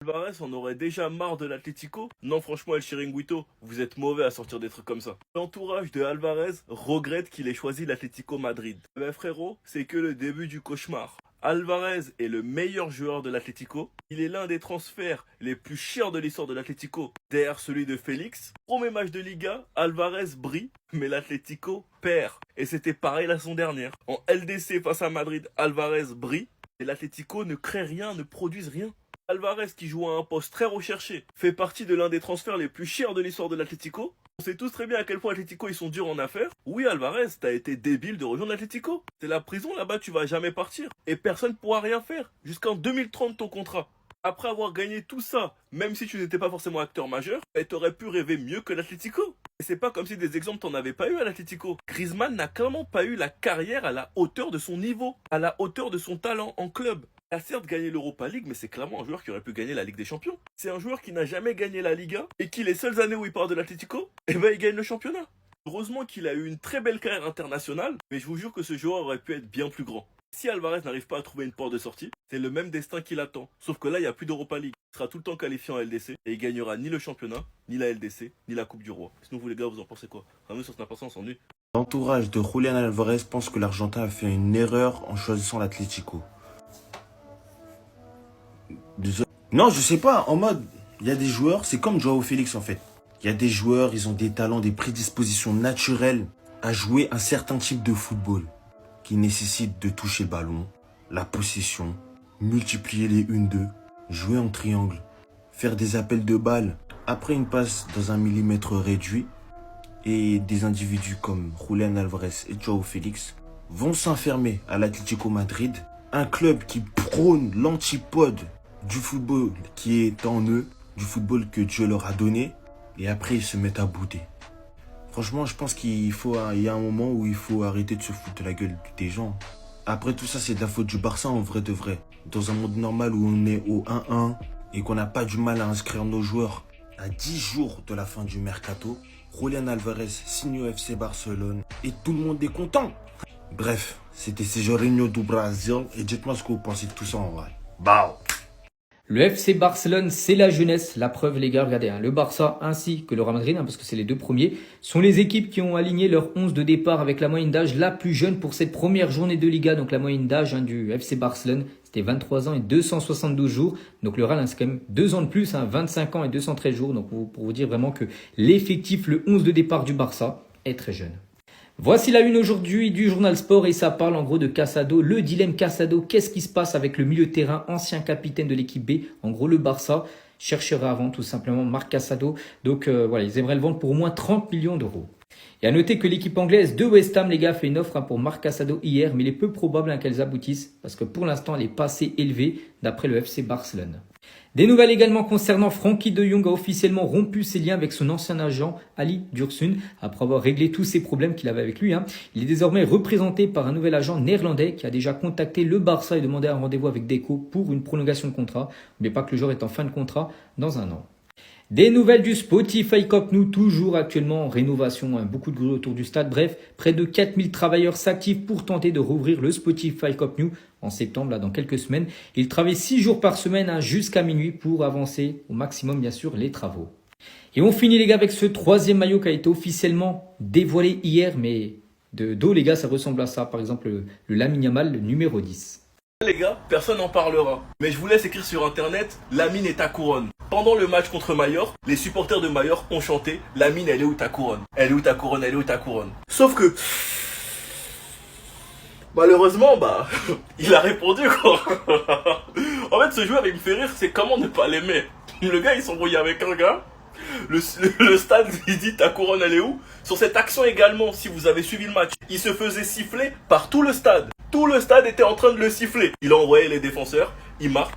Alvarez en aurait déjà marre de l'Atlético? Non, franchement, El Chiringuito, vous êtes mauvais à sortir des trucs comme ça. L'entourage de Alvarez regrette qu'il ait choisi l'Atlético Madrid. Ben frérot, c'est que le début du cauchemar. Alvarez est le meilleur joueur de l'Atlético. Il est l'un des transferts les plus chers de l'histoire de l'Atlético, derrière celui de Félix. Premier match de Liga, Alvarez brille, mais l'Atlético perd. Et c'était pareil la saison dernière. En LDC face à Madrid, Alvarez brille, et l'Atlético ne crée rien, ne produise rien. Alvarez, qui joue à un poste très recherché, fait partie de l'un des transferts les plus chers de l'histoire de l'Atlético. On sait tous très bien à quel point l'Atlético ils sont durs en affaires. Oui, Alvarez, t'as été débile de rejoindre l'Atlético. C'est la prison là-bas, tu vas jamais partir. Et personne pourra rien faire. Jusqu'en 2030 ton contrat. Après avoir gagné tout ça, même si tu n'étais pas forcément acteur majeur, t'aurais pu rêver mieux que l'Atlético. Et c'est pas comme si des exemples t'en avais pas eu à l'Atlético. Griezmann n'a clairement pas eu la carrière à la hauteur de son niveau, à la hauteur de son talent en club. Il a certes gagné l'Europa League, mais c'est clairement un joueur qui aurait pu gagner la Ligue des Champions. C'est un joueur qui n'a jamais gagné la Liga et qui, les seules années où il part de l'Atlético, il gagne le championnat. Heureusement qu'il a eu une très belle carrière internationale, mais je vous jure que ce joueur aurait pu être bien plus grand. Si Alvarez n'arrive pas à trouver une porte de sortie, c'est le même destin qui l'attend. Sauf que là, il n'y a plus d'Europa League. Il sera tout le temps qualifié en LDC et il gagnera ni le championnat, ni la LDC, ni la Coupe du Roi. Sinon, vous les gars, vous en pensez quoi? Ramène sur Snap, on s'ennuie. L'entourage de Julián Alvarez pense que l'Argentin a fait une erreur en choisissant l'Atlético. Non, je sais pas, en mode, il y a des joueurs, c'est comme Joao Félix en fait. Il y a des joueurs, ils ont des talents, des prédispositions naturelles à jouer un certain type de football qui nécessite de toucher le ballon, la possession, multiplier les 1-2, jouer en triangle, faire des appels de balles après une passe dans un millimètre réduit. Et des individus comme Julián Alvarez et Joao Félix vont s'enfermer à l'Atlético Madrid, un club qui prône l'antipode du football qui est en eux, du football que Dieu leur a donné, et après ils se mettent à bouder. Franchement, je pense qu'il y a un moment où il faut arrêter de se foutre de la gueule des gens. Après tout ça, c'est de la faute du Barça en vrai de vrai. Dans un monde normal où on est au 1-1 et qu'on n'a pas du mal à inscrire nos joueurs à 10 jours de la fin du mercato, Julián Alvarez signe au FC Barcelone et tout le monde est content. Bref, c'était Sejorinho do Brasil et dites-moi ce que vous pensez de tout ça en vrai. Bao. Le FC Barcelone, c'est la jeunesse. La preuve, les gars, regardez, le Barça ainsi que le Real Madrid, parce que c'est les deux premiers, sont les équipes qui ont aligné leur 11 de départ avec la moyenne d'âge la plus jeune pour cette première journée de Liga. Donc la moyenne d'âge du FC Barcelone, c'était 23 ans et 272 jours. Donc le Real, c'est quand même 2 ans de plus, 25 ans et 213 jours. Donc pour vous dire vraiment que l'effectif, le 11 de départ du Barça, est très jeune. Voici la une aujourd'hui du journal Sport et ça parle en gros de Casado. Le dilemme Casado, qu'est-ce qui se passe avec le milieu de terrain, ancien capitaine de l'équipe B? En gros, le Barça cherchera à vendre tout simplement Marc Casado. Donc voilà, ils aimeraient le vendre pour au moins 30 millions d'euros. Et à noter que l'équipe anglaise de West Ham, les gars, fait une offre pour Marc Casado hier, mais il est peu probable qu'elles aboutissent parce que pour l'instant, elle est pas assez élevée d'après le FC Barcelone. Des nouvelles également concernant Frenkie de Jong a officiellement rompu ses liens avec son ancien agent Ali Dursun après avoir réglé tous ses problèmes qu'il avait avec lui. Il est désormais représenté par un nouvel agent néerlandais qui a déjà contacté le Barça et demandé un rendez-vous avec Deco pour une prolongation de contrat. N'oubliez pas que le joueur est en fin de contrat dans un an. Des nouvelles du Spotify Camp Nou, toujours actuellement en rénovation, beaucoup de bruit autour du stade. Bref, près de 4000 travailleurs s'activent pour tenter de rouvrir le Spotify Camp Nou en septembre, là, dans quelques semaines. Ils travaillent 6 jours par semaine jusqu'à minuit pour avancer au maximum, bien sûr, les travaux. Et on finit, les gars, avec ce troisième maillot qui a été officiellement dévoilé hier, mais de dos, les gars, ça ressemble à ça. Par exemple, le Lamine Yamal, le numéro 10. Les gars, personne n'en parlera. Mais je vous laisse écrire sur internet, Lamine est ta couronne. Pendant le match contre Majorque, les supporters de Majorque ont chanté Lamine, elle est où ta couronne? Elle est où ta couronne? Elle est où ta couronne? Sauf que malheureusement, il a répondu quoi. En fait, ce joueur, il me fait rire, c'est comment ne pas l'aimer. Le gars, il s'embrouille avec un gars. Le stade, il dit ta couronne, elle est où? Sur cette action également, si vous avez suivi le match, il se faisait siffler par tout le stade. Tout le stade était en train de le siffler. Il a envoyé les défenseurs, il marque.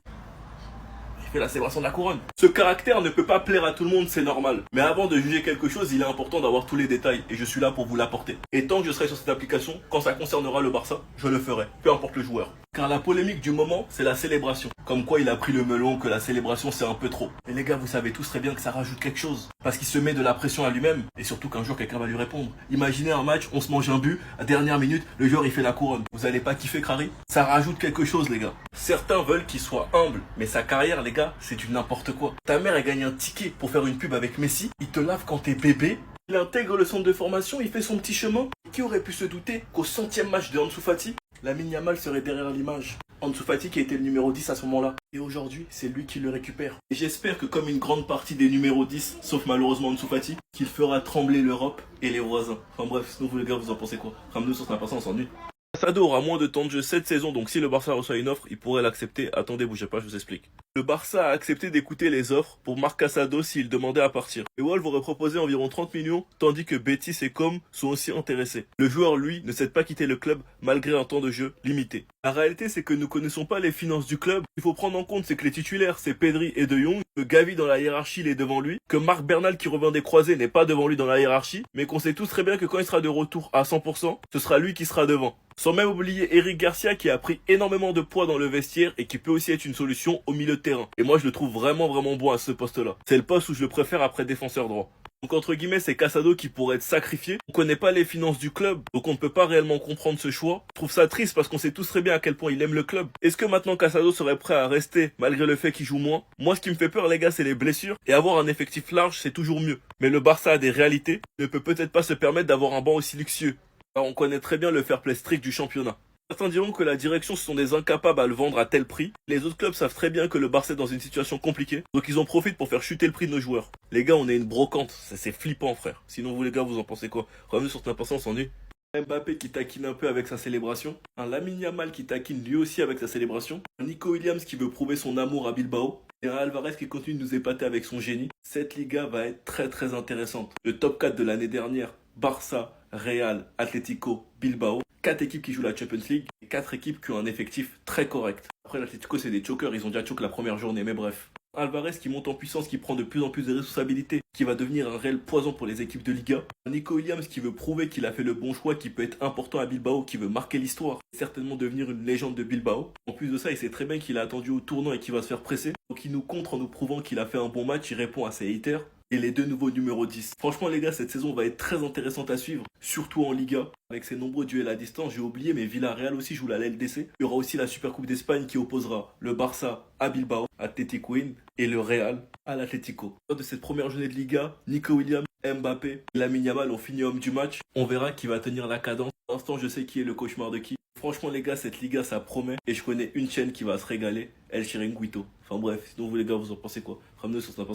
Il fait la célébration de la couronne. Ce caractère ne peut pas plaire à tout le monde, c'est normal. Mais avant de juger quelque chose, il est important d'avoir tous les détails. Et je suis là pour vous l'apporter. Et tant que je serai sur cette application, quand ça concernera le Barça, je le ferai. Peu importe le joueur. Car la polémique du moment, c'est la célébration. Comme quoi il a pris le melon, que la célébration c'est un peu trop. Et les gars, vous savez tous très bien que ça rajoute quelque chose. Parce qu'il se met de la pression à lui-même. Et surtout qu'un jour quelqu'un va lui répondre. Imaginez un match, on se mange un but, à dernière minute, le joueur il fait la couronne. Vous allez pas kiffer Crary? Ça rajoute quelque chose les gars. Certains veulent qu'il soit humble. Mais sa carrière les gars, c'est du n'importe quoi. Ta mère elle gagne un ticket pour faire une pub avec Messi. Il te lave quand t'es bébé. Il intègre le centre de formation, il fait son petit chemin. Qui aurait pu se douter qu'au 100e match de Ansu Fati, Lamine Yamal serait derrière l'image. Ansu Fati qui était le numéro 10 à ce moment-là. Et aujourd'hui, c'est lui qui le récupère. Et j'espère que comme une grande partie des numéros 10, sauf malheureusement Ansu Fati, qu'il fera trembler l'Europe et les voisins. Enfin bref, sinon vous les gars, vous en pensez quoi? Ramenez-nous sur Snap, on s'ennuie. Casado aura moins de temps de jeu cette saison, donc si le Barça reçoit une offre, il pourrait l'accepter. Attendez, bougez pas, je vous explique. Le Barça a accepté d'écouter les offres pour Marc Casado s'il demandait à partir. Les Wolves auraient proposé environ 30 millions, tandis que Betis et Com sont aussi intéressés. Le joueur, lui, ne souhaite pas quitter le club malgré un temps de jeu limité. La réalité, c'est que nous connaissons pas les finances du club. Il faut prendre en compte, c'est que les titulaires, c'est Pedri et De Jong, que Gavi dans la hiérarchie, il est devant lui, que Marc Bernal qui revient des croisés n'est pas devant lui dans la hiérarchie, mais qu'on sait tous très bien que quand il sera de retour à 100%, ce sera lui qui sera devant. Sans même oublier Eric Garcia qui a pris énormément de poids dans le vestiaire et qui peut aussi être une solution au milieu de terrain. Et moi je le trouve vraiment bon à ce poste-là. C'est le poste où je le préfère après défenseur droit. Donc entre guillemets c'est Casado qui pourrait être sacrifié. On connaît pas les finances du club, donc on ne peut pas réellement comprendre ce choix. Je trouve ça triste parce qu'on sait tous très bien à quel point il aime le club. Est-ce que maintenant Casado serait prêt à rester malgré le fait qu'il joue moins? Moi ce qui me fait peur les gars c'est les blessures. Et avoir un effectif large c'est toujours mieux. Mais le Barça a des réalités, ne peut peut-être pas se permettre d'avoir un banc aussi luxueux. Alors on connaît très bien le fair play strict du championnat. Certains diront que la direction ce sont des incapables à le vendre à tel prix. Les autres clubs savent très bien que le Barça est dans une situation compliquée, donc ils en profitent pour faire chuter le prix de nos joueurs. Les gars, on est une brocante, c'est flippant frère. Sinon vous les gars, vous en pensez quoi? Revenez sur n'importe on s'ennuie. Mbappé qui taquine un peu avec sa célébration, un Lamine Yamal qui taquine lui aussi avec sa célébration, un Nico Williams qui veut prouver son amour à Bilbao, et un Alvarez qui continue de nous épater avec son génie. Cette Liga va être très intéressante. Le top 4 de l'année dernière, Barça, Real, Atlético, Bilbao. 4 équipes qui jouent la Champions League et 4 équipes qui ont un effectif très correct. Après l'Atlético c'est des chokers, ils ont déjà choqué la première journée, mais bref. Alvarez qui monte en puissance, qui prend de plus en plus de responsabilités, qui va devenir un réel poison pour les équipes de Liga. Nico Williams qui veut prouver qu'il a fait le bon choix, qui peut être important à Bilbao, qui veut marquer l'histoire, et certainement devenir une légende de Bilbao. En plus de ça, il sait très bien qu'il a attendu au tournant et qu'il va se faire presser. Donc il nous contre en nous prouvant qu'il a fait un bon match, il répond à ses haters. Et les deux nouveaux numéros 10. Franchement les gars, cette saison va être très intéressante à suivre, surtout en Liga. Avec ses nombreux duels à distance, j'ai oublié, mais Villarreal aussi joue la LDC. Il y aura aussi la Supercoupe d'Espagne qui opposera le Barça à Bilbao, Atlético et le Real à l'Atlético. Lors de cette première journée de Liga, Nico Williams, Mbappé, Lamine Yamal ont fini homme du match. On verra qui va tenir la cadence. Pour l'instant, je sais qui est le cauchemar de qui. Franchement les gars, cette Liga ça promet. Et je connais une chaîne qui va se régaler, El Chiringuito. Enfin bref, sinon vous les gars, vous en pensez quoi? Ramenez sur Snap,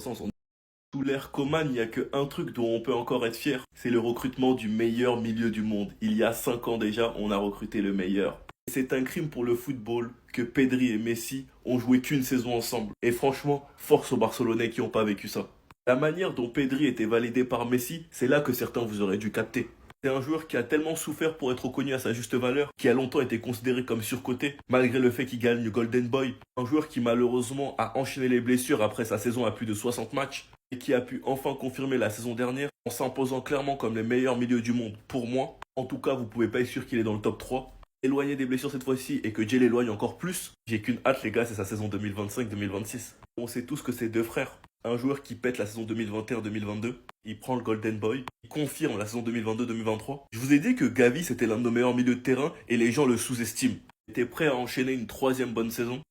sous l'ère Coman, il n'y a qu'un truc dont on peut encore être fier, c'est le recrutement du meilleur milieu du monde. Il y a 5 ans déjà, on a recruté le meilleur. C'est un crime pour le football que Pedri et Messi ont joué qu'une saison ensemble. Et franchement, force aux Barcelonais qui n'ont pas vécu ça. La manière dont Pedri était validé par Messi, c'est là que certains vous auraient dû capter. C'est un joueur qui a tellement souffert pour être reconnu à sa juste valeur, qui a longtemps été considéré comme surcoté, malgré le fait qu'il gagne le Golden Boy. Un joueur qui malheureusement a enchaîné les blessures après sa saison à plus de 60 matchs, et qui a pu enfin confirmer la saison dernière en s'imposant clairement comme le meilleur milieu du monde. Pour moi, en tout cas, vous pouvez pas être sûr qu'il est dans le top 3. Éloigné des blessures cette fois-ci et que Jay l'éloigne encore plus, j'ai qu'une hâte les gars, c'est sa saison 2025-2026. On sait tous que c'est deux frères. Un joueur qui pète la saison 2021-2022, il prend le Golden Boy, il confirme la saison 2022-2023. Je vous ai dit que Gavi c'était l'un de nos meilleurs milieux de terrain et les gens le sous-estiment. Il était prêt à enchaîner une 3e bonne saison,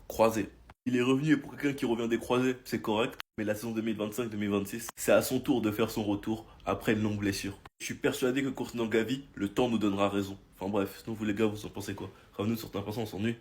croisé. Il est revenu et pour quelqu'un qui revient des croisés, c'est correct. Mais la saison 2025-2026, c'est à son tour de faire son retour après une longue blessure. Je suis persuadé que concernant Gavi, le temps nous donnera raison. Enfin bref, sinon vous les gars, vous en pensez quoi? Revenez sur Tintin, on s'ennuie.